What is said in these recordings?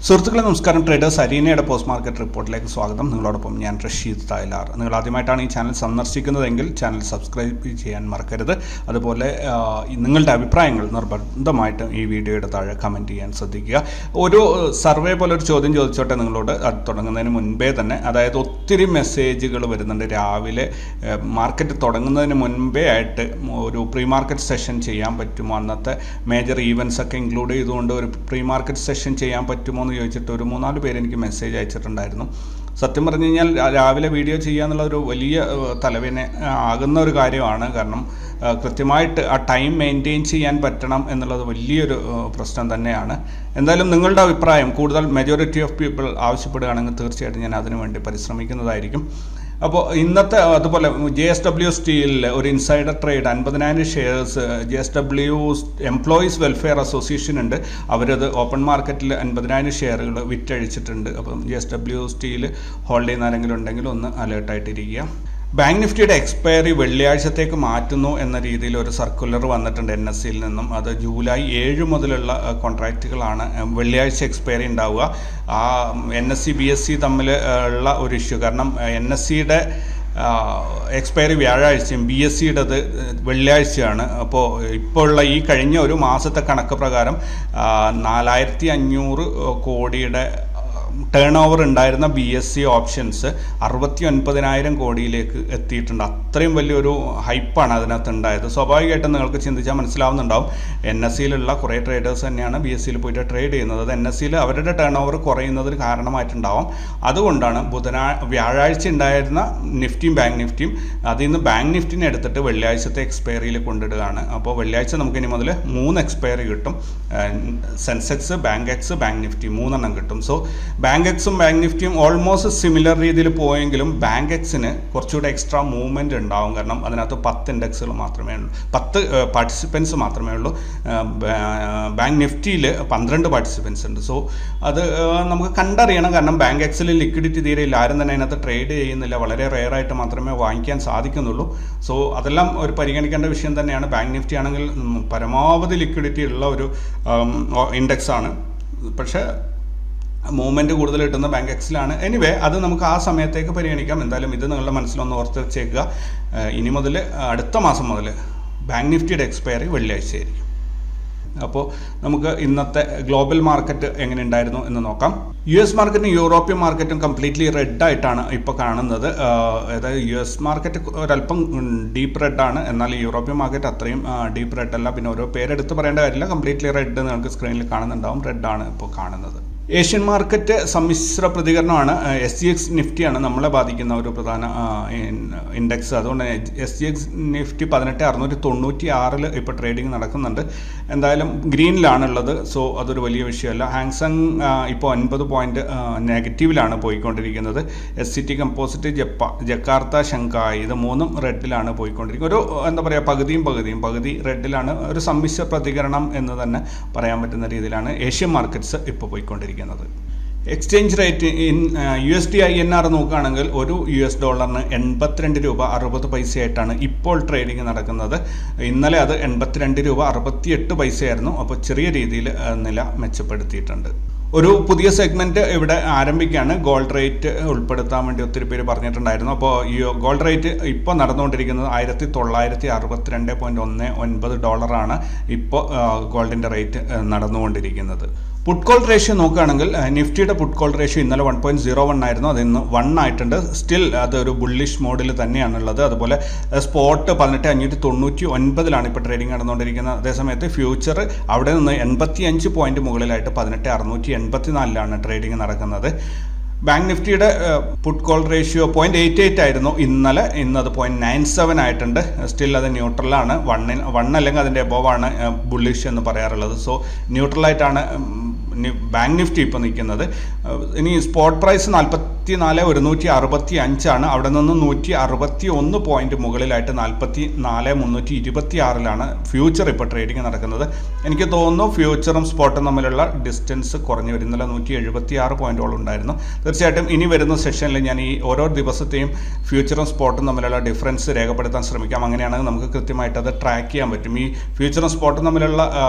സുഹൃത്തുക്കളെ നമസ്കാരം. Traders അരീനയുടെ post market റിപ്പോർട്ടിലേക്ക് സ്വാഗതം. നിങ്ങളോടൊപ്പം ഞാൻ റഷീദ് തായ്ലാർ. നിങ്ങൾ ആദ്യമായിട്ടാണ് ഈ ചാനൽ സന്ദർശിക്കുന്നതെങ്കിൽ ചാനൽ സബ്സ്ക്രൈബ് ചെയ്യാൻ മറക്കരുത്. അതുപോലെ നിങ്ങളുടെ അഭിപ്രായങ്ങൾ നിർബന്ധമായിട്ടും ഈ വീഡിയോയുടെ താഴെ കമൻറ്റ് ചെയ്യാൻ ശ്രദ്ധിക്കുക. ഒരു സർവേ പോലെ ഒരു ചോദ്യം ചോദിച്ചോട്ടെ നിങ്ങളോട് അത് തുടങ്ങുന്നതിന് മുൻപേ തന്നെ. അതായത് ഒത്തിരി മെസ്സേജുകൾ വരുന്നുണ്ട്. രാവിലെ മാർക്കറ്റ് തുടങ്ങുന്നതിന് മുൻപേ ആയിട്ട് ഒരു പ്രീ മാർക്കറ്റ് സെഷൻ ചെയ്യാൻ പറ്റുമോ, അന്നത്തെ മേജർ ഈവൻസ് ഒക്കെ ഇൻക്ലൂഡ് ചെയ്തുകൊണ്ട് ഒരു പ്രീ മാർക്കറ്റ് സെഷൻ ചെയ്യാൻ പറ്റുമോ എന്ന് ചോദിച്ചിട്ട് ഒരു 3-4 പേര് എനിക്ക് മെസ്സേജ് അയച്ചിട്ടുണ്ടായിരുന്നു. സത്യം പറഞ്ഞു കഴിഞ്ഞാൽ രാവിലെ വീഡിയോ ചെയ്യുക എന്നുള്ള ഒരു വലിയ തലവേദന ആകുന്ന ഒരു കാര്യമാണ്. കാരണം കൃത്യമായിട്ട് ആ ടൈം മെയിൻറ്റെയിൻ ചെയ്യാൻ പറ്റണം എന്നുള്ളത് വലിയൊരു പ്രശ്നം തന്നെയാണ്. എന്തായാലും നിങ്ങളുടെ അഭിപ്രായം കൂടുതൽ മെജോറിറ്റി ഓഫ് പീപ്പിൾ ആവശ്യപ്പെടുകയാണെങ്കിൽ തീർച്ചയായിട്ടും ഞാൻ അതിനു വേണ്ടി പരിശ്രമിക്കുന്നതായിരിക്കും. അപ്പോൾ ഇന്നത്തെ അതുപോലെ JSW സ്റ്റീലിൽ ഒരു insider trade 50,000 shares JSW employees welfare association ഉണ്ട്. അവരത് ഓപ്പൺ മാർക്കറ്റിൽ 50,000 ഷെയറുകൾ വിറ്റഴിച്ചിട്ടുണ്ട്. അപ്പം JSW സ്റ്റീൽ ഹോൾഡ് ചെയ്യുന്ന ആരെങ്കിലും ഉണ്ടെങ്കിൽ ഒന്ന് അലേർട്ടായിട്ടിരിക്കുക. ബാങ്ക് നിഫ്റ്റിയുടെ എക്സ്പയറി വെള്ളിയാഴ്ചത്തേക്ക് മാറ്റുന്നു എന്ന രീതിയിൽ ഒരു സർക്കുലർ വന്നിട്ടുണ്ട് NSEയിൽ നിന്നും. അത് ജൂലൈ 7 മുതലുള്ള കോൺട്രാക്റ്റുകളാണ് വെള്ളിയാഴ്ച എക്സ്പയറി ഉണ്ടാവുക. ആ NSE BSE തമ്മിൽ ഉള്ള ഒരു ഇഷ്യൂ. കാരണം NSEയുടെ എക്സ്പയറി വ്യാഴാഴ്ചയും BSEയുടേത് വെള്ളിയാഴ്ചയാണ്. അപ്പോൾ ഇപ്പോൾ ഉള്ള ഈ കഴിഞ്ഞ ഒരു മാസത്തെ കണക്ക് പ്രകാരം 4,500 കോടിയുടെ ടേൺ ഓവർ ഉണ്ടായിരുന്ന BSE ഓപ്ഷൻസ് 69,000 കോടിയിലേക്ക് എത്തിയിട്ടുണ്ട്. അത്രയും വലിയൊരു ഹൈപ്പാണ് അതിനകത്ത് ഉണ്ടായത്. സ്വാഭാവികമായിട്ടും നിങ്ങൾക്ക് ചിന്തിച്ചാൽ മനസ്സിലാവുന്നുണ്ടാവും. NSEയിലുള്ള കുറേ ട്രേഡേഴ്സ് തന്നെയാണ് BSEയിൽ പോയിട്ട് ട്രേഡ് ചെയ്യുന്നത്. അത് NSEയിൽ അവരുടെ ടേൺ ഓവർ കുറയുന്നതിന് കാരണമായിട്ടുണ്ടാവും. അതുകൊണ്ടാണ് വ്യാഴാഴ്ച ഉണ്ടായിരുന്ന നിഫ്റ്റിയും ബാങ്ക് നിഫ്റ്റിയും അതിൽ നിന്ന് ബാങ്ക് നിഫ്റ്റിനെ എടുത്തിട്ട് വെള്ളിയാഴ്ചത്തെ എക്സ്പയറിയിൽ കൊണ്ടിടുകയാണ്. അപ്പോൾ വെള്ളിയാഴ്ച നമുക്ക് ഇനി മുതൽ 3 എക്സ്പയറി കിട്ടും. Sensex, bank X, bank Nifty 3 എണ്ണം കിട്ടും. സോ ബാങ്ക് എക്സും ബാങ്ക് നിഫ്റ്റിയും ഓൾമോസ്റ്റ് സിമിലർ രീതിയിൽ പോയെങ്കിലും ബാങ്ക് എക്സിന് കുറച്ചുകൂടെ എക്സ്ട്രാ മൂവ്മെൻറ്റ് ഉണ്ടാവും. കാരണം അതിനകത്ത് 10 ഇൻഡെക്സുകൾ മാത്രമേ ഉള്ളൂ, 10 പാർട്ടിസിപ്പൻസ് മാത്രമേ ഉള്ളൂ. ബാങ്ക് നിഫ്റ്റിയിൽ 12 പാർട്ടിസിപ്പൻസ് ഉണ്ട്. സോ അത് നമുക്ക് കണ്ടറിയണം. കാരണം ബാങ്ക് എക്സിൽ ലിക്വിഡിറ്റി തീരെ ഇല്ല, ആരും തന്നെ അതിനകത്ത് ട്രേഡ് ചെയ്യുന്നില്ല, വളരെ റെയറായിട്ട് മാത്രമേ വാങ്ങിക്കാൻ സാധിക്കുന്നുള്ളൂ. സോ അതെല്ലാം ഒരു പരിഗണിക്കേണ്ട വിഷയം തന്നെയാണ്. ബാങ്ക് നിഫ്റ്റി ആണെങ്കിൽ പരമാവധി ലിക്വിഡിറ്റി ഉള്ള ഒരു ഇൻഡെക്സാണ്. പക്ഷേ മൂവ്മെൻറ്റ് കൂടുതൽ കിട്ടുന്ന ബാങ്ക് എക്സിലാണ്. എനിവേ അത് നമുക്ക് ആ സമയത്തേക്ക് പരിഗണിക്കാം. എന്തായാലും ഇത് നിങ്ങളുടെ മനസ്സിലൊന്ന് ഓർത്ത് വെച്ചേക്കുക. ഇനി മുതൽ അടുത്ത മാസം മുതൽ ബാങ്ക് നിഫ്റ്റിയുടെ എക്സ്പയറി വെള്ളിയാഴ്ചയായിരിക്കും. അപ്പോൾ നമുക്ക് ഇന്നത്തെ ഗ്ലോബൽ മാർക്കറ്റ് എങ്ങനെ ഉണ്ടായിരുന്നു എന്ന് നോക്കാം. US മാർക്കറ്റും യൂറോപ്യൻ മാർക്കറ്റും കംപ്ലീറ്റ്ലി റെഡായിട്ടാണ് ഇപ്പോൾ കാണുന്നത്. അതായത് US മാർക്കറ്റ് ഒരല്പം ഡീപ്പ് റെഡാണ്, എന്നാൽ യൂറോപ്യൻ മാർക്കറ്റ് അത്രയും ഡീപ്പ് റെഡ് അല്ല. പിന്നെ ഓരോ പേരെടുത്ത് പറയേണ്ട കാര്യമില്ല, കംപ്ലീറ്റ്ലി റെഡ് നിങ്ങൾക്ക് സ്ക്രീനിൽ കാണുന്നുണ്ടാവും. റെഡാണ് ഇപ്പോൾ കാണുന്നത്. ഏഷ്യൻ മാർക്കറ്റ് സമ്മിശ്ര പ്രതികരണമാണ്. SGX നിഫ്റ്റിയാണ് നമ്മളെ ബാധിക്കുന്ന ഒരു പ്രധാന ഇൻഡെക്സ്. അതുകൊണ്ട് SGX നിഫ്റ്റി 18,696 ഇപ്പോൾ ട്രേഡിംഗ് നടക്കുന്നുണ്ട്. എന്തായാലും ഗ്രീനിലാണുള്ളത്. സോ അതൊരു വലിയ വിഷയമല്ല. ഹാങ്സങ് ഇപ്പോൾ 90 പോയിന്റ് നെഗറ്റീവിലാണ് പോയിക്കൊണ്ടിരിക്കുന്നത്. SCT കമ്പോസിറ്റ്, ജക്കാർത്ത, ഷങ്കായ് ഇത് 3ഉം റെഡിലാണ് പോയിക്കൊണ്ടിരിക്കുന്നത്. ഒരു എന്താ പറയുക, പകുതി റെഡിലാണ്. ഒരു സമ്മിശ്ര പ്രതികരണം എന്ന് തന്നെ പറയാൻ പറ്റുന്ന രീതിയിലാണ് ഏഷ്യൻ മാർക്കറ്റ്സ് ഇപ്പോൾ പോയിക്കൊണ്ടിരിക്കുന്നത്. എക്സ്ചേഞ്ച് റേറ്റ് USD INR നോക്കുകയാണെങ്കിൽ ഒരു US ഡോളറിന് 82 രൂപ 60 പൈസയായിട്ടാണ് ഇപ്പോൾ ട്രേഡിംഗ് നടക്കുന്നത്. ഇന്നലെ അത് 82 രൂപ 68 പൈസയായിരുന്നു. അപ്പോൾ ചെറിയ രീതിയിൽ നില മെച്ചപ്പെടുത്തിയിട്ടുണ്ട്. ഒരു പുതിയ സെഗ്മെൻറ്റ് ഇവിടെ ആരംഭിക്കുകയാണ്. ഗോൾഡ് റേറ്റ് ഉൾപ്പെടുത്താൻ വേണ്ടി ഒത്തിരി പേര് പറഞ്ഞിട്ടുണ്ടായിരുന്നു. അപ്പോൾ ഈ ഗോൾഡ് റേറ്റ് ഇപ്പോൾ നടന്നുകൊണ്ടിരിക്കുന്നത് $1,962.19 ഇപ്പോൾ ഗോൾഡിൻ്റെ റേറ്റ് നടന്നുകൊണ്ടിരിക്കുന്നത്. പുട്ട് കോൾ റേഷ്യോ നോക്കുകയാണെങ്കിൽ നിഫ്റ്റിയുടെ പുട്ട് കോൾ റേഷ്യോ ഇന്നലെ 1.01 ആയിരുന്നു. അത് ഇന്ന് 1 ആയിട്ടുണ്ട്. സ്റ്റിൽ അതൊരു ബുള്ളിഷ് മോഡിൽ തന്നെയാണുള്ളത്. അതുപോലെ സ്പോട്ട് 18,599 ഇപ്പോൾ ട്രേഡിംഗ് നടന്നുകൊണ്ടിരിക്കുന്നത്. അതേസമയത്ത് ഫ്യൂച്ചർ അവിടെ നിന്ന് 85 പോയിന്റ് മുകളിലായിട്ട് 18,684 ട്രേഡിംഗ് നടക്കുന്നത്. ബാങ്ക് നിഫ്റ്റിയുടെ പുട്ട് കോൾ റേഷ്യോ 0.88 ആയിരുന്നു ഇന്നലെ. ഇന്നത് 0.97 ആയിട്ടുണ്ട്. സ്റ്റിൽ അത് ന്യൂട്രലാണ്. 1 അല്ലെങ്കിൽ അതിൻ്റെ എബോവാണ് ബുള്ളിഷ് എന്ന് പറയാറുള്ളത്. സോ ന്യൂട്രലായിട്ടാണ് ബാങ്ക് നിഫ്റ്റി ഇപ്പോൾ നിൽക്കുന്നത്. ഇനി സ്പോട്ട് പ്രൈസ് 44,165 അവിടെ നിന്ന് 161 പോയിന്റ് മുകളിലായിട്ട് 44,326 ഫ്യൂച്ചർ ഇപ്പോൾ ട്രേഡിംഗ് നടക്കുന്നത്. എനിക്ക് തോന്നുന്നു ഫ്യൂച്ചറും സ്പോട്ടും തമ്മിലുള്ള ഡിസ്റ്റൻസ് കുറഞ്ഞു വരും. ഇന്നലെ 176 പോയിന്റോളം ഉണ്ടായിരുന്നു. തീർച്ചയായിട്ടും ഇനി വരുന്ന സെഷനിൽ ഞാൻ ഈ ഓരോ ദിവസത്തെയും ഫ്യൂച്ചറും സ്പോട്ടും തമ്മിലുള്ള ഡിഫറൻസ് രേഖപ്പെടുത്താൻ ശ്രമിക്കാം. അങ്ങനെയാണെങ്കിൽ നമുക്ക് കൃത്യമായിട്ട് അത് ട്രാക്ക് ചെയ്യാൻ പറ്റും. ഈ ഫ്യൂച്ചറും സ്പോട്ടും തമ്മിലുള്ള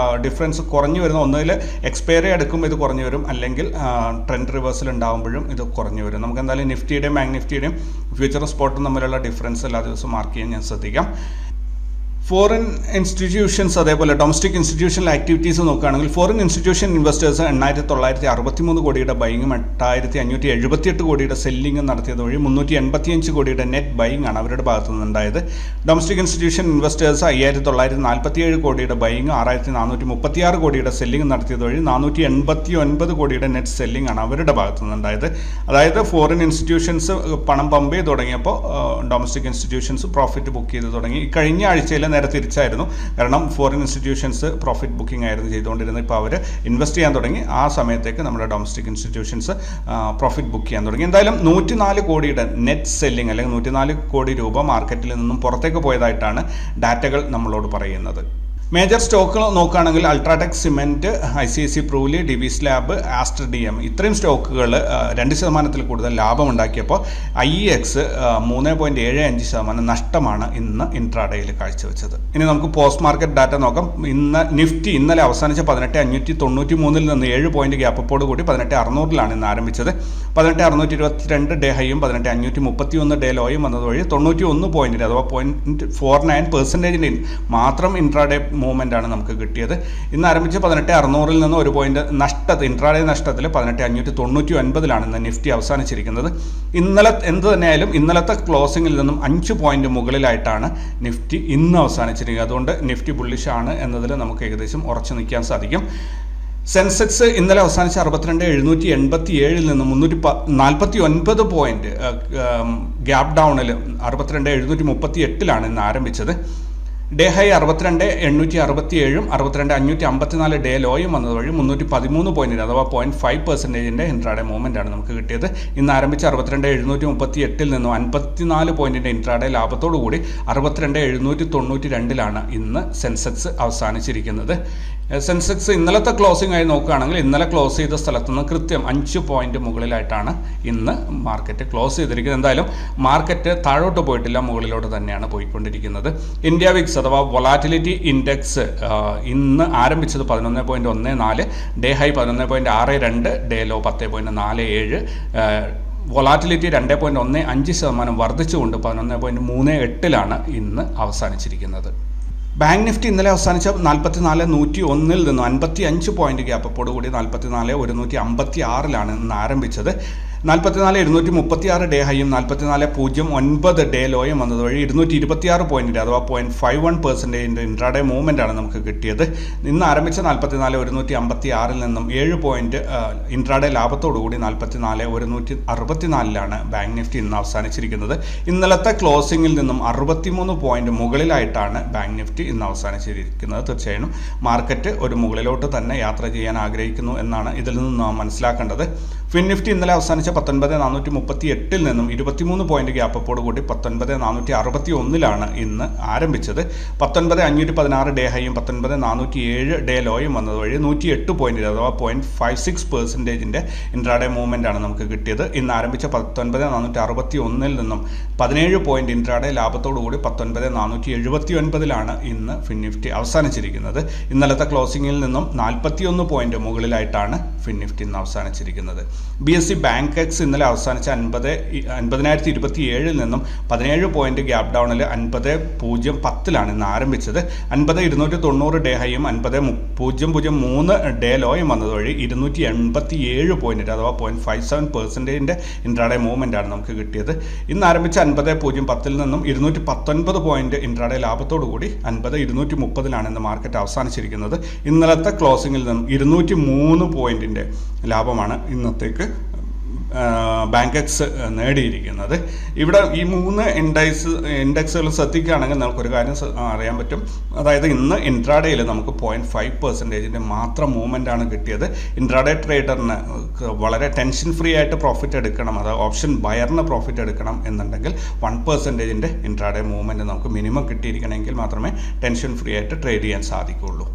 ഡിഫറൻസ് കുറഞ്ഞു വരുന്ന ഒന്നുകിൽ എക്സ്പയറി എടുക്കുമ്പോൾ ഇത് കുറഞ്ഞു വരും, അല്ലെങ്കിൽ ട്രെൻഡ് റിവേഴ്സൽ ഉണ്ടാകുമ്പോഴും ഇത് കുറഞ്ഞു വരും. നമുക്ക് എന്തായാലും നിഫ്റ്റിയുടെയും ബാങ്ക് നിഫ്റ്റിയുടെയും ഫ്യൂച്ചറും സ്പോട്ടും തമ്മിലുള്ള ഡിഫറൻസ് എല്ലാ ദിവസവും മാർക്ക് ചെയ്യാൻ ഞാൻ ശ്രദ്ധിക്കാം. ഫോറിൻ ഇൻസ്റ്റിറ്റ്യൂഷൻസ് അതേപോലെ ഡൊമസ്റ്റിക് ഇൻസ്റ്റിറ്റ്യൂഷണൽ ആക്ടിവിറ്റീസ് നോക്കുകയാണെങ്കിൽ ഫോറിൻ ഇൻസ്റ്റിറ്റ്യൂഷൻ ഇൻവെസ്റ്റേഴ്സ് 8,963 കോടിയുടെ ബൈങ്ങും 8,578 കോടിയുടെ സെല്ലിങ്ങും നടത്തിയത് വഴി 385 കോടിയുടെ നെറ്റ് ബൈങ് ആണ് അവരുടെ ഭാഗത്തു നിന്നുണ്ടായത്. ഡൊമസ്റ്റിക് ഇൻസ്റ്റിറ്റ്യൂഷൻ ഇൻവെസ്റ്റേഴ്സ് 5,947 കോടിയുടെ ബൈങ്ങും 6,436 കോടിയുടെ സെല്ലിംഗ് നടത്തിയത് വഴി 489 കോടിയുടെ നെറ്റ് സെല്ലിംഗ് ആണ് അവരുടെ ഭാഗത്തു നിന്നുണ്ടായത്. അതായത് ഫോറിൻ ഇൻസ്റ്റിറ്റ്യൂഷൻസ് പണം പമ്പ് ചെയ്ത് തുടങ്ങിയപ്പോൾ ഡൊമസ്റ്റിക് ഇൻസ്റ്റിറ്റ്യൂഷൻസ് പ്രോഫിറ്റ് ബുക്ക് ചെയ്ത് തുടങ്ങി. കഴിഞ്ഞ ആഴ്ചയിൽ നേരെ തിരിച്ചായിരുന്നു. കാരണം ഫോറിൻ ഇൻസ്റ്റിറ്റ്യൂഷൻസ് പ്രോഫിറ്റ് ബുക്കിംഗ് ആയിരുന്നു ചെയ്തുകൊണ്ടിരുന്നത്. ഇപ്പോൾ അവർ ഇൻവെസ്റ്റ് ചെയ്യാൻ തുടങ്ങി. ആ സമയത്തേക്ക് നമ്മുടെ ഡൊമസ്റ്റിക് ഇൻസ്റ്റിറ്റ്യൂഷൻസ് പ്രോഫിറ്റ് ബുക്ക് ചെയ്യാൻ തുടങ്ങി. എന്തായാലും 104 കോടിയുടെ നെറ്റ് സെല്ലിംഗ് അല്ലെങ്കിൽ 104 കോടി രൂപ മാർക്കറ്റിൽ നിന്നും പുറത്തേക്ക് പോയതായിട്ടാണ് ഡാറ്റകൾ നമ്മളോട് പറയുന്നത്. മേജർ സ്റ്റോക്കുകൾ നോക്കുകയാണെങ്കിൽ അൾട്രാടെക് സിമെൻറ്റ്, ICICI പ്രൂലി, ഡിവിസ് ലാബ്, ആസ്റ്റർ DM ഇത്രയും സ്റ്റോക്കുകൾ 2% കൂടുതൽ ലാഭമുണ്ടാക്കിയപ്പോൾ IEX 3.75% നഷ്ടമാണ് ഇന്ന് ഇൻട്രാഡേയിൽ കാഴ്ചവെച്ചത്. ഇനി നമുക്ക് പോസ്റ്റ് മാർക്കറ്റ് ഡാറ്റ നോക്കാം. നിഫ്റ്റി ഇന്നലെ അവസാനിച്ച 18,593 നിന്ന് 7 പോയിന്റ് ഗ്യാപ്പോട് കൂടി 18,600 ഇന്ന് ആരംഭിച്ചത്. 18,622 ഡേ ഹൈയും 18,531 ഡേ ലോയും വന്നതുവഴി 91 പോയിന്റിന് അഥവാ 0.49% മാത്രം ഇൻട്രാഡേ മൂവ്മെന്റ് ആണ് നമുക്ക് കിട്ടിയത്. ഇന്ന് ആരംഭിച്ച 18,600 നിന്ന് 1 പോയിന്റ് ഇൻട്രാഡേ നഷ്ടത്തിൽ 18,599 ഇന്ന് നിഫ്റ്റി അവസാനിച്ചിരിക്കുന്നത്. ഇന്നലെ എന്ത് തന്നെയായാലും ഇന്നലത്തെ ക്ലോസിംഗിൽ നിന്നും 5 പോയിന്റ് മുകളിലായിട്ടാണ് നിഫ്റ്റി ഇന്ന് അവസാനിച്ചിരിക്കുന്നത്. അതുകൊണ്ട് നിഫ്റ്റി ബുള്ളിഷ് ആണ് എന്നതിൽ നമുക്ക് ഏകദേശം ഉറച്ചു നിൽക്കാൻ സാധിക്കും. സെൻസെക്സ് ഇന്നലെ അവസാനിച്ച 62,787 നിന്ന് 349 പോയിന്റ് ഗ്യാപ് ഡൗണിൽ 62,738 ഇന്ന് ആരംഭിച്ചത്. ഡേ ഹൈ 62,867 62,554 ഡേ ലോയും വന്നതുവഴി 313 പോയിന്റിന് അഥവാ 0.5% ഇൻട്രാഡേ മൂവ്മെന്റ് ആണ് നമുക്ക് കിട്ടിയത്. ഇന്ന് ആരംഭിച്ച 62,738 നിന്നും 54 പോയിന്റിന്റെ ഇൻട്രാഡേ ലാഭത്തോടു കൂടി 62,792 ഇന്ന് സെൻസെക്സ് അവസാനിച്ചിരിക്കുന്നത്. സെൻസെക്സ് ഇന്നലത്തെ ക്ലോസിംഗ് ആയി നോക്കുകയാണെങ്കിൽ ഇന്നലെ ക്ലോസ് ചെയ്ത സ്ഥലത്തു നിന്ന് കൃത്യം 5 പോയിന്റ് മുകളിലായിട്ടാണ് ഇന്ന് മാർക്കറ്റ് ക്ലോസ് ചെയ്തിരിക്കുന്നത്. എന്തായാലും മാർക്കറ്റ് താഴോട്ട് പോയിട്ടില്ല, മുകളിലോട്ട് തന്നെയാണ് പോയിക്കൊണ്ടിരിക്കുന്നത്. ഇന്ത്യ വിക്സ് അഥവാ വൊളാറ്റിലിറ്റി ഇൻഡെക്സ് ഇന്ന് ആരംഭിച്ചത് 11.14, day high 11.62, day low 10.47. Volatility 2.15% വർദ്ധിച്ചുകൊണ്ട് 11.38 ഇന്ന് അവസാനിച്ചിരിക്കുന്നത്. ബാങ്ക് നിഫ്റ്റി ഇന്നലെ അവസാനിച്ച 44,101 നിന്നും 55 പോയിന്റ് ഗ്യാപ്പോട് കൂടി 44,156 ഇന്ന് ആരംഭിച്ചത്. 44,236 ഡേ ഹൈയും 44,009 ഡേ ലോയും വന്നതുവഴി 226 പോയിന്റിന്റെ അഥവാ 0.51% ഇൻട്രാഡേ മൂവ്മെന്റ് ആണ് നമുക്ക് കിട്ടിയത്. ഇന്ന് ആരംഭിച്ച 44,156 നിന്നും 7 പോയിന്റ് ഇൻട്രാഡേ ലാഭത്തോടു കൂടി 44,164 ബാങ്ക് നിഫ്റ്റി ഇന്ന് അവസാനിച്ചിരിക്കുന്നത്. ഇന്നലത്തെ ക്ലോസിംഗിൽ നിന്നും 63 പോയിന്റ് മുകളിലായിട്ടാണ് ബാങ്ക് നിഫ്റ്റി ഇന്ന് അവസാനിച്ചിരിക്കുന്നത്. തീർച്ചയായും മാർക്കറ്റ് ഒരു മുകളിലോട്ട് തന്നെ യാത്ര ചെയ്യാൻ ആഗ്രഹിക്കുന്നു എന്നാണ് ഇതിൽ നിന്ന് നാം മനസ്സിലാക്കേണ്ടത്. ഫിൻ നിഫ്റ്റി ഇന്നലെ അവസാനിച്ച 19,438 നിന്നും 23 പോയിന്റ് ഗ്യാപ്പോട് കൂടി 19,461 ഇന്ന് ആരംഭിച്ചത്. 19,516 ഡേ ഹൈയും 19,407 ഡേ ലോയും വന്നതുവഴി 108 പോയിന്റ് അഥവാ 0.56% ഇൻട്രാഡേ മൂവ്മെന്റ് ആണ് നമുക്ക് കിട്ടിയത്. ഇന്ന് ആരംഭിച്ച 19,461 നിന്നും 17 പോയിന്റ് ഇൻട്രാഡേ ലാഭത്തോടു കൂടി 19,479 ഇന്ന് ഫിൻ നിഫ്റ്റി അവസാനിച്ചിരിക്കുന്നത്. ഇന്നലത്തെ ക്ലോസിംഗിൽ നിന്നും 41 പോയിന്റ് മുകളിലായിട്ടാണ് ഫിൻ നിഫ്റ്റി ഇന്ന് അവസാനിച്ചിരിക്കുന്നത്. BSE ബാങ്ക് എക്സ് ഇന്നലെ അവസാനിച്ച 50,027 നിന്നും 17 പോയിന്റ് ഗ്യാപ് ഡൗണിൽ 50,010 ഇന്ന് ആരംഭിച്ചത്. 50,290 ഡേ ഹൈയും 50,003 ഡേ ലോയും വന്നതുവഴി 287 പോയിന്റ് അഥവാ 0.57% ഇൻട്രാഡേ മൂവ്മെന്റ് ആണ് നമുക്ക് കിട്ടിയത്. ഇന്ന് ആരംഭിച്ച 50,010 നിന്നും 219 പോയിന്റ് ഇൻട്രാഡേ ലാഭത്തോടു കൂടി 50,230 ഇന്ന് മാർക്കറ്റ് അവസാനിച്ചിരിക്കുന്നത്. ഇന്നലത്തെ ക്ലോസിംഗിൽ നിന്നും 203 പോയിന്റിന്റെ ലാഭമാണ് ഇന്നത്തേക്ക് ബാങ്ക് എക്സ് നേടിയിരിക്കുന്നത്. ഇവിടെ ഈ 3 ഇൻഡെക്സുകൾ ശ്രദ്ധിക്കുകയാണെങ്കിൽ നമുക്കൊരു കാര്യം അറിയാൻ പറ്റും. അതായത് ഇന്ന് ഇൻട്രാഡേയിൽ നമുക്ക് 0.5% മാത്രം മൂവ്മെൻ്റ് ആണ് കിട്ടിയത്. ഇൻട്രാഡേ ട്രേഡറിന് വളരെ ഫ്രീ ആയിട്ട് പ്രോഫിറ്റ് എടുക്കണം, അതായത് ഓപ്ഷൻ ബയറിന് പ്രോഫിറ്റ് എടുക്കണം എന്നുണ്ടെങ്കിൽ 1% ഇൻട്രാഡേ മൂവ്മെൻറ്റ് നമുക്ക് മിനിമം കിട്ടിയിരിക്കണമെങ്കിൽ മാത്രമേ ഫ്രീ ആയിട്ട് ട്രേഡ് ചെയ്യാൻ സാധിക്കുകയുള്ളൂ.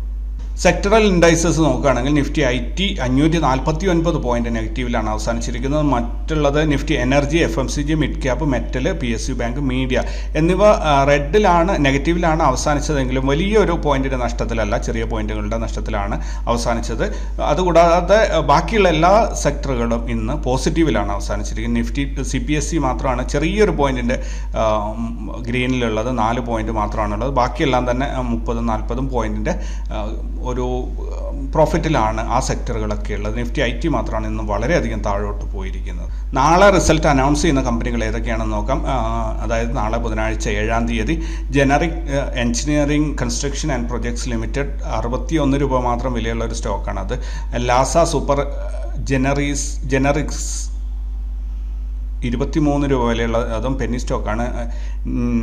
സെക്ടറൽ ഇൻഡൈസസ് നോക്കുകയാണെങ്കിൽ നിഫ്റ്റി IT 549 പോയിന്റ് നെഗറ്റീവിലാണ് അവസാനിച്ചിരിക്കുന്നത്. മറ്റുള്ളത് Nifty energy, FMCG, mid cap, metal, PSU bank, media എന്നിവ നെഗറ്റീവിലാണ് അവസാനിച്ചതെങ്കിലും വലിയൊരു പോയിന്റിന്റെ നഷ്ടത്തിലല്ല, ചെറിയ പോയിന്റുകളുടെ നഷ്ടത്തിലാണ് അവസാനിച്ചത്. അതുകൂടാതെ ബാക്കിയുള്ള എല്ലാ സെക്ടറുകളും ഇന്ന് പോസിറ്റീവിലാണ് അവസാനിച്ചിരിക്കുന്നത്. നിഫ്റ്റി CPSE മാത്രമാണ് ചെറിയൊരു പോയിന്റിന്റെ ഗ്രീനിലുള്ളത്, 4 പോയിന്റ് മാത്രമാണുള്ളത്. ബാക്കിയെല്ലാം തന്നെ 30-40 പോയിന്റിന്റെ ഒരു പ്രോഫിറ്റിലാണ് ആ സെക്ടറുകളൊക്കെ ഉള്ളത്. നിഫ്റ്റി IT മാത്രമാണ് ഇന്ന് വളരെയധികം താഴോട്ട് പോയിരിക്കുന്നത്. നാളെ റിസൾട്ട് അനൗൺസ് ചെയ്യുന്ന കമ്പനികൾ ഏതൊക്കെയാണെന്ന് നോക്കാം. അതായത് നാളെ ബുധനാഴ്ച 7-ാം തീയതി generic engineering construction and projects limited 61 രൂപ മാത്രം വിലയുള്ള ഒരു സ്റ്റോക്കാണ്. അത് ലാസ സൂപ്പർ ജനറിക്സ് 23 രൂപ വിലയുള്ള, അതും പെന്നി സ്റ്റോക്കാണ്.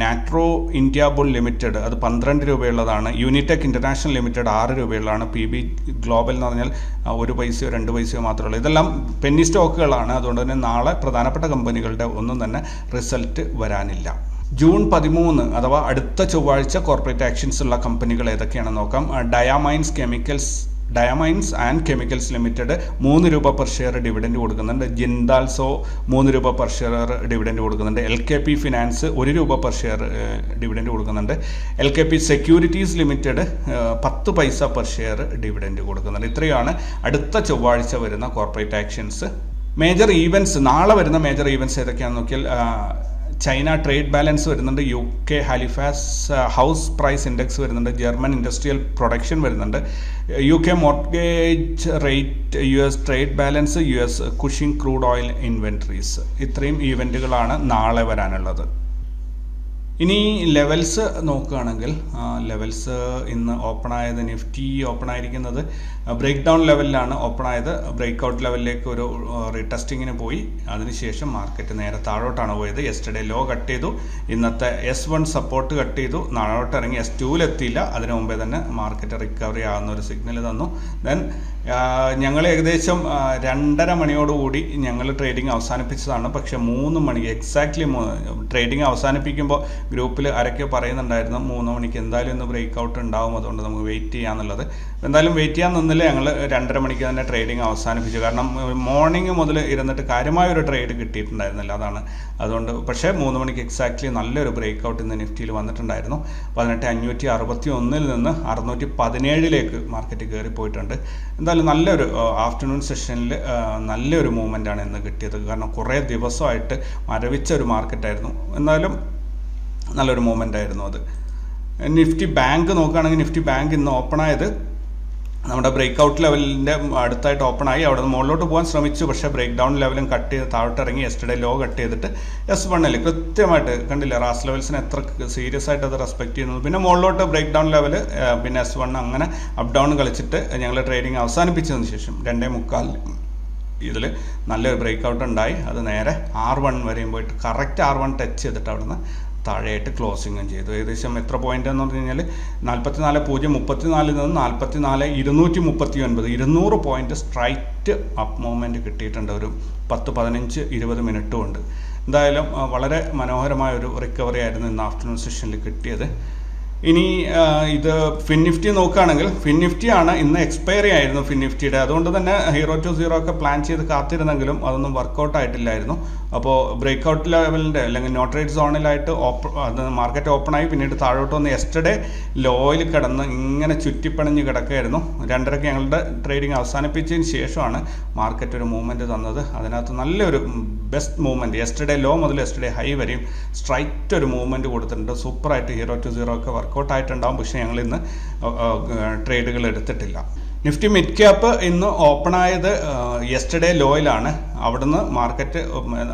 നാട്രോ ഇന്ത്യ ബുൾ ലിമിറ്റഡ് അത് 12 രൂപയുള്ളതാണ്. യൂണിടെക് ഇന്റർനാഷണൽ ലിമിറ്റഡ് 6 രൂപയുള്ളതാണ്. PB ഗ്ലോബൽ എന്ന് പറഞ്ഞാൽ 1 പൈസയോ 2 പൈസയോ മാത്രമേ ഉള്ളൂ. ഇതെല്ലാം പെന്നി സ്റ്റോക്കുകളാണ്. അതുകൊണ്ട് തന്നെ നാളെ പ്രധാനപ്പെട്ട കമ്പനികളുടെ ഒന്നും തന്നെ റിസൾട്ട് വരാനില്ല. ജൂൺ 13 അഥവാ അടുത്ത ചൊവ്വാഴ്ച കോർപ്പറേറ്റ് ആക്ഷൻസ് ഉള്ള കമ്പനികൾ ഏതൊക്കെയാണെന്ന് നോക്കാം. ഡയമൈൻസ് ആൻഡ് കെമിക്കൽസ് ലിമിറ്റഡ് 3 രൂപ പെർ ഷെയർ ഡിവിഡൻഡ് കൊടുക്കുന്നുണ്ട്. ജിൻഡാൽസോ 3 രൂപ പെർ ഷെയർ ഡിവിഡൻഡ് കൊടുക്കുന്നുണ്ട്. LKP ഫിനാൻസ് 1 രൂപ പെർ ഷെയർ ഡിവിഡൻഡ് കൊടുക്കുന്നുണ്ട്. LKP സെക്യൂരിറ്റീസ് ലിമിറ്റഡ് 10 പൈസ പെർ ഷെയർ ഡിവിഡൻഡ് കൊടുക്കുന്നുണ്ട്. ഇത്രയാണ് അടുത്ത ചൊവ്വാഴ്ച വരുന്ന കോർപ്പറേറ്റ് ആക്ഷൻസ്. മേജർ ഈവൻറ്റ്സ്, നാളെ വരുന്ന മേജർ ഈവൻറ്റ്സ് ഏതൊക്കെയാണെന്ന് നോക്കിയാൽ ചൈന ട്രേഡ് ബാലൻസ് വരുന്നുണ്ട്. UK Halifax house price index വരുന്നുണ്ട്. ജർമ്മൻ ഇൻഡസ്ട്രിയൽ പ്രൊഡക്ഷൻ വരുന്നുണ്ട്. UK mortgage rate, US trade balance, US Cushing crude oil inventories. ഇത്രയും ഈവൻറ്റുകളാണ് നാളെ വരാനുള്ളത്. ഇനി ലെവൽസ് നോക്കുകയാണെങ്കിൽ ലെവൽസ് ഇന്ന് ഓപ്പൺ ആയത്, നിഫ്റ്റി ഓപ്പൺ ആയിരിക്കുന്നത് ബ്രേക്ക് ഡൗൺ ലെവലിലാണ് ഓപ്പൺ ആയത്. ബ്രേക്ക് ഔട്ട് ലെവലിലേക്ക് ഒരു റീടെസ്റ്റിങ്ങിന് പോയി. അതിനുശേഷം മാർക്കറ്റ് നേരെ താഴോട്ടാണ് പോയത്. യെസ്റ്റർഡേ ലോ കട്ട് ചെയ്തു, ഇന്നത്തെ S1 സപ്പോർട്ട് കട്ട് ചെയ്തു, നാളോട്ട് ഇറങ്ങി S2 എത്തിയില്ല. അതിനു മുമ്പേ തന്നെ മാർക്കറ്റ് റിക്കവറി ആകുന്ന ഒരു സിഗ്നൽ തന്നു. ദെൻ ഞങ്ങൾ ഏകദേശം 2:30 മണിയോടുകൂടി ഞങ്ങൾ ട്രേഡിംഗ് അവസാനിപ്പിച്ചതാണ്. പക്ഷേ 3 മണിക്ക് എക്സാക്ട്ലി ട്രേഡിംഗ് അവസാനിപ്പിക്കുമ്പോൾ ഗ്രൂപ്പിൽ ആരൊക്കെ പറയുന്നുണ്ടായിരുന്നു 3 മണിക്ക് എന്തായാലും ഇന്ന് ബ്രേക്ക് ഔട്ട് ഉണ്ടാവും, അതുകൊണ്ട് നമുക്ക് വെയിറ്റ് ചെയ്യാന്നുള്ളത്. എന്തായാലും വെയിറ്റ് ചെയ്യാൻ നിന്നില്ല. ഞങ്ങൾ 2:30 മണിക്ക് തന്നെ ട്രേഡിംഗ് അവസാനിപ്പിച്ചു. കാരണം മോർണിംഗ് മുതൽ ഇരുന്നിട്ട് കാര്യമായൊരു ട്രേഡ് കിട്ടിയിട്ടുണ്ടായിരുന്നില്ല, അതാണ്. അതുകൊണ്ട് പക്ഷേ 3 മണിക്ക് എക്സാക്ട്ലി നല്ലൊരു ബ്രേക്ക് ഔട്ട് ഇന്ന് നിഫ്റ്റിയിൽ വന്നിട്ടുണ്ടായിരുന്നു. 18,561 നിന്ന് 617 മാർക്കറ്റ് കയറി പോയിട്ടുണ്ട്. എന്തായാലും നല്ലൊരു ആഫ്റ്റർനൂൺ സെഷനിൽ നല്ലൊരു മൂവ്മെൻ്റാണ് ഇന്ന് കിട്ടിയത്. കാരണം കുറേ ദിവസമായിട്ട് മരവിച്ച ഒരു മാർക്കറ്റായിരുന്നു. എന്നാലും നല്ലൊരു മൂവ്മെൻ്റ് ആയിരുന്നു അത്. നിഫ്റ്റി ബാങ്ക് നോക്കുകയാണെങ്കിൽ നിഫ്റ്റി ബാങ്ക് ഇന്ന് ഓപ്പൺ ആയത് നമ്മുടെ ബ്രേക്ക് ഔട്ട് ലെവലിൻ്റെ അടുത്തായിട്ട് ഓപ്പൺ ആയി. അവിടെ നിന്ന് മുകളിലോട്ട് പോകാൻ ശ്രമിച്ചു, പക്ഷേ ബ്രേക്ക് ഡൗൺ ലെവലും കട്ട് ചെയ്ത് താഴോട്ട് ഇറങ്ങി. യെസ്റ്റർഡേ ലോ കട്ട് ചെയ്തിട്ട് S1 കൃത്യമായിട്ട് കണ്ടില്ല, റാസ് ലെവൽസിനെ എത്ര സീരിയസ് ആയിട്ട് അത് റെസ്പെക്ട് ചെയ്യുന്നത്. പിന്നെ മുകളിലോട്ട് ബ്രേക്ക് ഡൗൺ ലെവൽ, പിന്നെ S1 അങ്ങനെ അപ്പ് ഡൗൺ കളിച്ചിട്ട് ഞങ്ങൾ ട്രേഡിംഗ് അവസാനിപ്പിച്ചതിന് ശേഷം 2:45 ഇതിൽ നല്ലൊരു ബ്രേക്ക് ഔട്ട് ഉണ്ടായി. അത് നേരെ R1 വരെയും പോയിട്ട് കറക്റ്റ് R1 ടച്ച് ചെയ്തിട്ട് അവിടെ നിന്ന് താഴെയായിട്ട് ക്ലോസിങ്ങും ചെയ്തു. ഏകദേശം എത്ര പോയിന്റ് എന്ന് പറഞ്ഞു കഴിഞ്ഞാൽ 44,034 നിന്ന് 44,239 200 പോയിന്റ് സ്ട്രൈറ്റ് അപ്പ് മൂവ്മെൻറ്റ് കിട്ടിയിട്ടുണ്ട്. ഒരു 10-15-20 മിനിറ്റ് കൊണ്ട്. എന്തായാലും വളരെ മനോഹരമായ ഒരു റിക്കവറി ആയിരുന്നു ഇന്ന് ആഫ്റ്റർനൂൺ സെഷനിൽ കിട്ടിയത്. ഇനി ഇത് ഫിൻനിഫ്റ്റി നോക്കുകയാണെങ്കിൽ ഫിൻനിഫ്റ്റിയാണ് ഇന്ന് എക്സ്പയറി ആയിരുന്നു ഫിൻനിഫ്റ്റിയുടെ. അതുകൊണ്ട് തന്നെ 0 ഒക്കെ പ്ലാൻ ചെയ്ത് കാത്തിരുന്നെങ്കിലും അതൊന്നും വർക്കൗട്ട് ആയിട്ടില്ലായിരുന്നു. അപ്പോൾ ബ്രേക്ക് ഔട്ട് ലെവലിൻ്റെ അല്ലെങ്കിൽ നോ ട്രേഡ് സോണിലായിട്ട് അത് മാർക്കറ്റ് ഓപ്പൺ ആയി. പിന്നീട് താഴോട്ട് വന്ന് യെസ്റ്റർഡേ ലോയിൽ കിടന്ന് ഇങ്ങനെ ചുറ്റിപ്പണിഞ്ഞ് കിടക്കുകയായിരുന്നു. 2:30 ഞങ്ങളുടെ ട്രേഡിംഗ് അവസാനിപ്പിച്ചതിന് ശേഷമാണ് മാർക്കറ്റ് ഒരു മൂവ്മെൻറ്റ് തന്നത്. അതിനകത്ത് നല്ലൊരു ബെസ്റ്റ് മൂവ്മെൻറ്റ്, യെസ്റ്റർഡേ ലോ മുതൽ യെസ്റ്റർഡേ ഹൈ വരെയും സ്ട്രൈറ്റ് ഒരു മൂവ്മെൻറ്റ് കൊടുത്തിട്ടുണ്ട്. സൂപ്പറായിട്ട് 0 ഒക്കെ വർക്കൗട്ട് ആയിട്ടുണ്ടാകും. പക്ഷേ ഞങ്ങൾ ഇന്ന് ട്രേഡുകൾ എടുത്തിട്ടില്ല. നിഫ്റ്റി മിഡ് ക്യാപ്പ് ഇന്ന് ഓപ്പൺ ആയത് യെസ്റ്റർഡേ ലോയിലാണ്. അവിടുന്ന് മാർക്കറ്റ്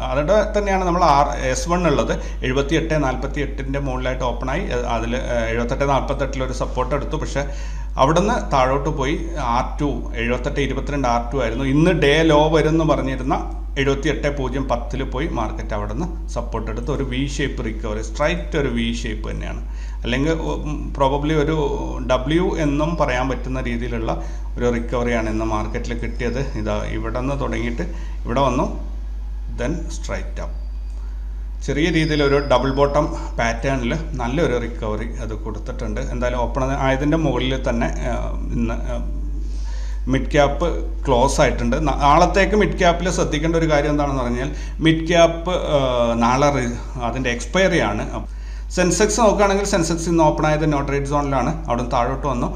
അവിടെ തന്നെയാണ് നമ്മൾ S1 ഉള്ളത്. 78.48 മുകളിലായിട്ട് ഓപ്പണായി. അതിൽ 78.48 ഒരു സപ്പോർട്ട് എടുത്തു. പക്ഷേ അവിടുന്ന് താഴോട്ട് പോയി R2 78.22 R2 ആയിരുന്നു. ഇന്ന് ഡേ ലോ വരുമെന്ന് പറഞ്ഞിരുന്ന 78.010 പോയി മാർക്കറ്റ് അവിടെ നിന്ന് സപ്പോർട്ട് എടുത്ത് ഒരു വി ഷേപ്പ് റിക്കവറി, സ്ട്രൈറ്റ് ഒരു വി ഷേപ്പ് തന്നെയാണ്. അല്ലെങ്കിൽ പ്രോബബ്ലി ഒരു W എന്നും പറയാൻ പറ്റുന്ന രീതിയിലുള്ള ഒരു റിക്കവറിയാണ് ഇന്ന് മാർക്കറ്റിൽ കിട്ടിയത്. ഇതാ ഇവിടെ നിന്ന് തുടങ്ങിയിട്ട് ഇവിടെ വന്നു, ദെൻ സ്ട്രൈറ്റ് അപ്പ്. ചെറിയ രീതിയിലൊരു ഡബിൾ ബോട്ടം പാറ്റേണിൽ നല്ലൊരു റിക്കവറി അത് കൊടുത്തിട്ടുണ്ട്. എന്തായാലും ഓപ്പൺ ആയതിൻ്റെ മുകളിൽ തന്നെ ഇന്ന് മിഡ് ക്യാപ്പ് ക്ലോസ് ആയിട്ടുണ്ട്. നാളത്തേക്ക് മിഡ് ക്യാപ്പിൽ ശ്രദ്ധിക്കേണ്ട ഒരു കാര്യം എന്താണെന്ന് പറഞ്ഞാൽ മിഡ് ക്യാപ്പ് നാളെ അതിൻ്റെ എക്സ്പയറി ആണ്. സെൻസെക്സ് നോക്കുകയാണെങ്കിൽ സെൻസെക്സ് ഇന്ന് ഓപ്പൺ ആയത് നോ ട്രേഡ് സോണിലാണ്. അവിടുന്ന് താഴോട്ട് വന്നു,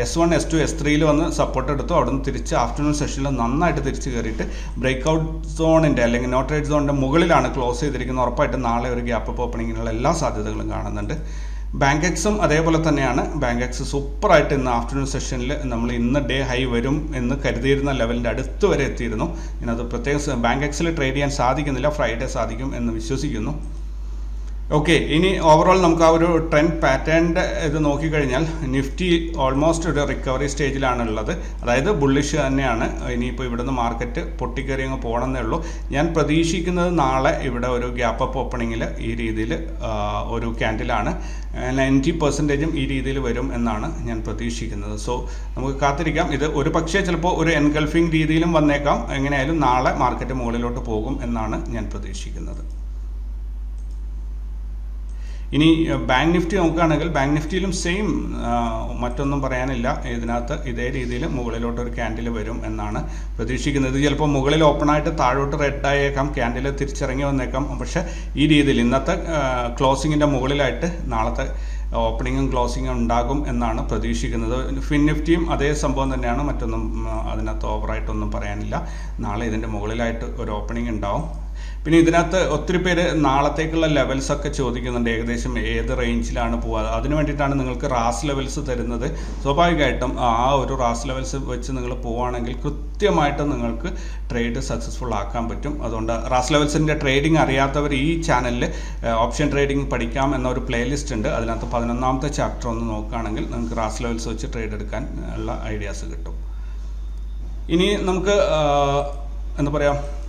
S1 S2 S3 വന്ന് സപ്പോർട്ട് എടുത്തു. അവിടുന്ന് തിരിച്ച് ആഫ്റ്റർനൂൺ സെഷനിൽ നന്നായിട്ട് തിരിച്ച് കയറിയിട്ട് ബ്രേക്ക്ഔട്ട് സോണിൻ്റെ അല്ലെങ്കിൽ നോ ട്രേഡ് സോണിൻ്റെ മുകളിലാണ് ക്ലോസ് ചെയ്തിരിക്കുന്നത്. ഉറപ്പായിട്ട് നാളെ ഒരു ഗ്യാപ്പ് അപ്പ് ഓപ്പണിങ്ങിനുള്ള എല്ലാ സാധ്യതകളും കാണുന്നുണ്ട്. ബാങ്ക് എക്സും അതേപോലെ തന്നെയാണ്. ബാങ്ക് എക്സ് സൂപ്പറായിട്ട് ഇന്ന് ആഫ്റ്റർനൂൺ സെഷനിൽ നമ്മൾ ഇന്ന് ഡേ ഹൈ വരും എന്ന് കരുതിയിരുന്ന ലെവലിൻ്റെ അടുത്ത് വരെ എത്തിയിരുന്നു. ഇന്നത് പ്രത്യേകം ബാങ്ക് എക്സിൽ ട്രേഡ് ചെയ്യാൻ സാധിക്കുന്നില്ല, ഫ്രൈഡേ സാധിക്കും എന്ന് വിശ്വസിക്കുന്നു. ഓക്കെ, ഇനി ഓവറോൾ നമുക്ക് ആ ഒരു ട്രെൻഡ് പാറ്റേണിൻ്റെ ഇത് നോക്കിക്കഴിഞ്ഞാൽ നിഫ്റ്റി ഓൾമോസ്റ്റ് ഒരു റിക്കവറി സ്റ്റേജിലാണുള്ളത്. അതായത് ബുള്ളിഷ് തന്നെയാണ്. ഇനിയിപ്പോൾ ഇവിടുന്ന് മാർക്കറ്റ് പൊട്ടിക്കറി അങ്ങ് പോകണമെന്നേ ഉള്ളൂ. ഞാൻ പ്രതീക്ഷിക്കുന്നത് നാളെ ഇവിടെ ഒരു ഗ്യാപ്പ് അപ്പ് ഓപ്പണിങ്ങിൽ ഈ രീതിയിൽ ഒരു ക്യാൻഡിലാണ് 90% ഈ രീതിയിൽ വരും എന്നാണ് ഞാൻ പ്രതീക്ഷിക്കുന്നത്. സോ നമുക്ക് കാത്തിരിക്കാം. ഇത് ഒരു പക്ഷേ ചിലപ്പോൾ ഒരു എൻഗൾഫിംഗ് രീതിയിലും വന്നേക്കാം. എങ്ങനെയായാലും നാളെ മാർക്കറ്റ് മുകളിലോട്ട് പോകും എന്നാണ് ഞാൻ പ്രതീക്ഷിക്കുന്നത്. ഇനി ബാങ്ക് നിഫ്റ്റി നോക്കുകയാണെങ്കിൽ ബാങ്ക് നിഫ്റ്റിയിലും സെയിം, മറ്റൊന്നും പറയാനില്ല. ഇതിനകത്ത് ഇതേ രീതിയിൽ മുകളിലോട്ട് ഒരു ക്യാൻഡിൽ വരും എന്നാണ് പ്രതീക്ഷിക്കുന്നത്. ചിലപ്പോൾ മുകളിൽ ഓപ്പണായിട്ട് താഴോട്ട് റെഡ് ആയേക്കാം, ക്യാൻഡിൽ തിരിച്ചിറങ്ങി വന്നേക്കാം. പക്ഷേ ഈ രീതിയിൽ ഇന്നത്തെ ക്ലോസിങ്ങിൻ്റെ മുകളിലായിട്ട് നാളത്തെ ഓപ്പണിങ്ങും ക്ലോസിങ്ങും ഉണ്ടാകും എന്നാണ് പ്രതീക്ഷിക്കുന്നത്. ഫിൻ നിഫ്റ്റിയും അതേ സംഭവം തന്നെയാണ്, മറ്റൊന്നും അതിനകത്ത് ഓവറായിട്ടൊന്നും പറയാനില്ല. നാളെ ഇതിൻ്റെ മുകളിലായിട്ട് ഒരു ഓപ്പണിംഗ് ഉണ്ടാവും. പിന്നെ ഇതിനകത്ത് ഒത്തിരി പേര് നാളത്തേക്കുള്ള ലെവൽസൊക്കെ ചോദിക്കുന്നുണ്ട്, ഏകദേശം ഏത് റേഞ്ചിലാണ് പോവുക. അതിന് വേണ്ടിയിട്ടാണ് നിങ്ങൾക്ക് റാസ് ലെവൽസ് തരുന്നത്. സ്വാഭാവികമായിട്ടും ആ ഒരു റാസ് ലെവൽസ് വെച്ച് നിങ്ങൾ പോവുകയാണെങ്കിൽ കൃത്യമായിട്ട് നിങ്ങൾക്ക് ട്രേഡ് സക്സസ്ഫുൾ ആക്കാൻ പറ്റും. അതുകൊണ്ട് റാസ് ലെവൽസിൻ്റെ ട്രേഡിംഗ് അറിയാത്തവർ ഈ ചാനലിൽ ഓപ്ഷൻ ട്രേഡിംഗ് പഠിക്കാം എന്നൊരു പ്ലേലിസ്റ്റ് ഉണ്ട്. അതിനകത്ത് 11ാമത്തെ ചാപ്റ്റർ ഒന്ന് നോക്കുകയാണെങ്കിൽ നിങ്ങൾക്ക് റാസ് ലെവൽസ് വെച്ച് ട്രേഡ് എടുക്കാൻ ഉള്ള ഐഡിയാസ് കിട്ടും. ഇനി നമുക്ക് എന്താ പറയുക,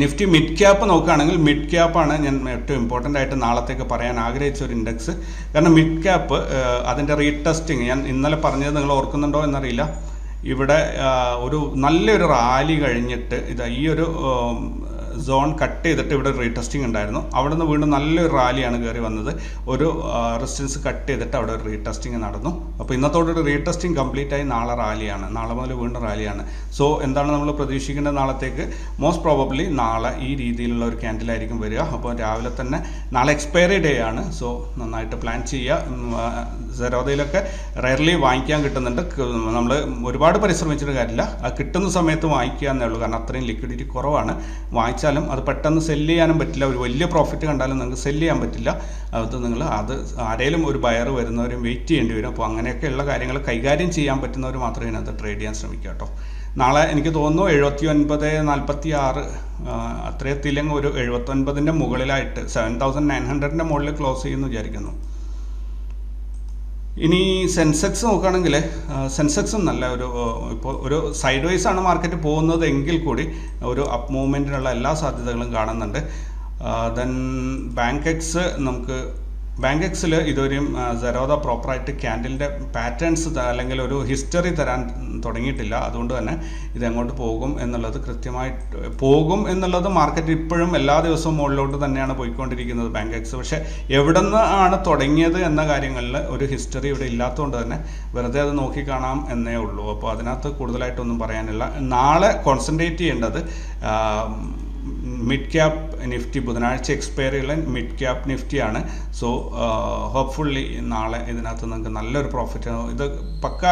നിഫ്റ്റി മിഡ് ക്യാപ്പ് നോക്കുകയാണെങ്കിൽ മിഡ് ക്യാപ്പാണ് ഞാൻ ഏറ്റവും ഇമ്പോർട്ടൻ്റ് ആയിട്ട് നാളത്തേക്ക് പറയാൻ ആഗ്രഹിച്ച ഒരു ഇൻഡെക്സ്. കാരണം മിഡ് ക്യാപ്പ് അതിൻ്റെ റീടെസ്റ്റിങ് ഞാൻ ഇന്നലെ പറഞ്ഞത് നിങ്ങൾ ഓർക്കുന്നുണ്ടോ എന്നറിയില്ല. ഇവിടെ ഒരു നല്ലൊരു റാലി കഴിഞ്ഞിട്ട് ഈ ഒരു സോൺ കട്ട് ചെയ്തിട്ട് ഇവിടെ റീടെസ്റ്റിംഗ് ഉണ്ടായിരുന്നു. അവിടെ നിന്ന് വീണ്ടും നല്ലൊരു റാലിയാണ് കയറി വന്നത്. ഒരു റെസിസ്റ്റൻസ് കട്ട് ചെയ്തിട്ട് അവിടെ ഒരു റീടെസ്റ്റിംഗ് നടന്നു. അപ്പോൾ ഇന്നത്തോടൊരു റീടെസ്റ്റിംഗ് കംപ്ലീറ്റ് ആയി നാളെ റാലിയാണ്. നാളെ മുതൽ വീണ്ടും റാലിയാണ്. സോ എന്താണ് നമ്മൾ പ്രതീക്ഷിക്കേണ്ടത് നാളത്തേക്ക്? മോസ്റ്റ് പ്രോബബ്ലി നാളെ ഈ രീതിയിലുള്ള ഒരു ക്യാൻഡിലായിരിക്കും വരിക. അപ്പോൾ രാവിലെ തന്നെ നാളെ എക്സ്പയറി ഡേ ആണ്. സോ നന്നായിട്ട് പ്ലാൻ ചെയ്യുക. സെറോദയിലൊക്കെ റയർലി വാങ്ങിക്കാൻ കിട്ടുന്നുണ്ട്. നമ്മൾ ഒരുപാട് പരിശ്രമിച്ചിട്ട് കാര്യമില്ല, അത് കിട്ടുന്ന സമയത്ത് വാങ്ങിക്കുക എന്നേ ഉള്ളൂ. കാരണം അത്രയും ലിക്വിഡിറ്റി കുറവാണ്. വാങ്ങിച്ചാലും അത് പെട്ടെന്ന് സെല്ല് ചെയ്യാനും പറ്റില്ല. ഒരു വലിയ പ്രോഫിറ്റ് കണ്ടാലും നിങ്ങൾക്ക് സെല്ല് ചെയ്യാൻ പറ്റില്ല. അത് നിങ്ങൾ ആരെങ്കിലും ഒരു ബയർ വരുന്നവരും വെയിറ്റ് ചെയ്യേണ്ടി വരും. അപ്പോൾ അങ്ങനെയൊക്കെയുള്ള കാര്യങ്ങൾ കൈകാര്യം ചെയ്യാൻ പറ്റുന്നവർ മാത്രമേ ഇതിനകത്ത് ട്രേഡ് ചെയ്യാൻ ശ്രമിക്കുക കേട്ടോ. നാളെ എനിക്ക് തോന്നുന്നു 79.46 അത്രയെത്തില്ലെങ്കിൽ ഒരു 79ൻ്റെ മുകളിലായിട്ട് 7900ൻ്റെ മുകളിൽ ക്ലോസ് ചെയ്യുമെന്ന് വിചാരിക്കുന്നു. ഇനി സെൻസെക്സ് നോക്കുകയാണെങ്കിൽ സെൻസെക്സും നല്ല ഇപ്പോൾ ഒരു സൈഡ് വൈസ് ആണ് മാർക്കറ്റ് പോകുന്നത് എങ്കിൽ കൂടി ഒരു അപ്പ് മൂവ്മെൻറ്റിനുള്ള എല്ലാ സാധ്യതകളും കാണുന്നുണ്ട്. ദെൻ ബാങ്ക് എക്സിൽ ഇതുവരെയും സെറോദ പ്രോപ്പറായിട്ട് ക്യാൻഡിലിൻ്റെ പാറ്റേൺസ് അല്ലെങ്കിൽ ഒരു ഹിസ്റ്ററി തരാൻ തുടങ്ങിയിട്ടില്ല. അതുകൊണ്ട് തന്നെ ഇതെങ്ങോട്ട് പോകും എന്നുള്ളത് കൃത്യമായിട്ട് പോകും എന്നുള്ളത് മാർക്കറ്റ് ഇപ്പോഴും എല്ലാ ദിവസവും മുകളിലോട്ട് തന്നെയാണ് പോയിക്കൊണ്ടിരിക്കുന്നത് ബാങ്ക് എക്സ്. പക്ഷേ എവിടെ നിന്നാണ് തുടങ്ങിയത് എന്ന കാര്യങ്ങളിൽ ഒരു ഹിസ്റ്ററി ഇവിടെ ഇല്ലാത്തതുകൊണ്ട് തന്നെ വെറുതെ അത് നോക്കിക്കാണാം എന്നേ ഉള്ളൂ. അപ്പോൾ അതിനകത്ത് കൂടുതലായിട്ടൊന്നും പറയാനില്ല. നാളെ കോൺസെൻട്രേറ്റ് ചെയ്യേണ്ടത് മിഡ് ക്യാപ്പ് നിഫ്റ്റി, ബുധനാഴ്ച എക്സ്പയറിയുള്ള മിഡ് ക്യാപ്പ് നിഫ്റ്റിയാണ്. സോ ഹോപ്പ്ഫുള്ളി നാളെ ഇതിനകത്ത് നിങ്ങൾക്ക് നല്ലൊരു പ്രോഫിറ്റ്, ഇത്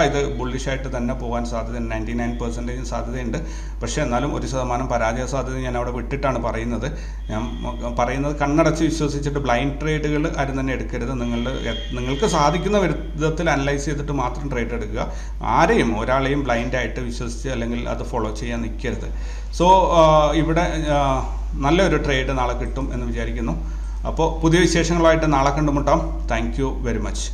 ഇത് ബുള്ളിഷായിട്ട് തന്നെ പോകാൻ സാധ്യത 99% സാധ്യതയുണ്ട്. പക്ഷേ എന്നാലും 1% പരാജയ സാധ്യത ഞാൻ അവിടെ വിട്ടിട്ടാണ് പറയുന്നത്. ഞാൻ പറയുന്നത് കണ്ണടച്ച് വിശ്വസിച്ചിട്ട് ബ്ലൈൻഡ് ട്രേഡുകൾ ആരും തന്നെ എടുക്കരുത്. നിങ്ങൾക്ക് സാധിക്കുന്ന വിധത്തിൽ അനലൈസ് ചെയ്തിട്ട് മാത്രം ട്രേഡ് എടുക്കുക. ആരെയും ഒരാളെയും ബ്ലൈൻഡായിട്ട് വിശ്വസിച്ച് അല്ലെങ്കിൽ അത് ഫോളോ ചെയ്യാൻ നിൽക്കരുത്. സോ ഇവിടെ നല്ലൊരു ട്രേഡ് നാളെ കിട്ടും എന്ന് വിചാരിക്കുന്നു. അപ്പോൾ പുതിയ വിശേഷങ്ങളായിട്ട് നാളെ കണ്ടുമുട്ടാം. Thank you very much.